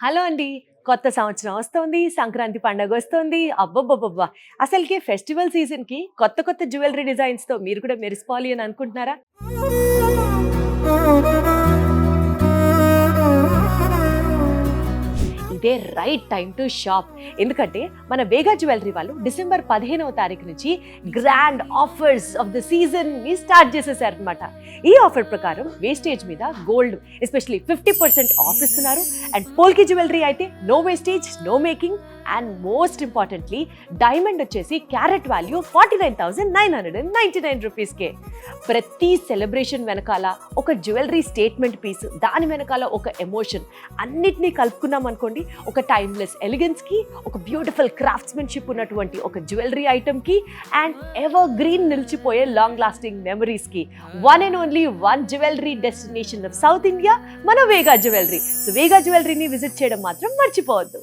Hello అండి. కొత్త సంవత్సరం వస్తోంది. సంక్రాంతి పండగొస్తోంది. అబ్బబ్బబ్బబ్బా! అసలకి ఫెస్టివల్ సీజన్‌కి కొత్త కొత్త జ్యువెల్లరీ డిజైన్స్‌తో మీరు కూడా మెరిసిపోవాలి అని అనుకుంటున్నారా? ఇదే రైట్ టైమ్ టు షాప్. ఎందుకంటే మన వేగా జ్యువెల్లరీ వాళ్ళు డిసెంబర్ 15వ తారీఖు నుంచి గ్రాండ్ ఆఫర్స్ ఆఫ్ ద సీజన్‌ని స్టార్ట్ చేసేసారనమాట. ఈ ఆఫర్ ప్రకారం వేస్టేజ్ మీద గోల్డ్ ఎస్పెషల్లీ 50% ఆఫ్ ఇస్తున్నారు. అండ్ పోల్కి జ్యువెల్లరీ అయితే no wastage, no making and most importantly diamond వచ్చేసి క్యారెట్ వాల్యూ 49,999 రూపీస్కే. ప్రతి సెలబ్రేషన్ వెనకాల ఒక జ్యువెల్లరీ స్టేట్మెంట్ పీస్, దాని వెనకాల ఒక ఎమోషన్, అన్నిటినీ కలుపుకున్నాం అనుకోండి, ఒక టైమ్లెస్ ఎలిగెన్స్కి, ఒక బ్యూటిఫుల్ క్రాఫ్ట్స్మెన్షిప్ ఉన్నటువంటి ఒక జ్యువెల్లరీ ఐటమ్కి అండ్ ఎవర్ గ్రీన్ నిలిచిపోయే లాంగ్ లాస్టింగ్ మెమరీస్కి one and only one jewellery destination of south India మన వేగా జ్యువెల్లరీ. సో వేగా జ్యువెల్లరీని విజిట్ చేయడం మాత్రం మర్చిపోవద్దు.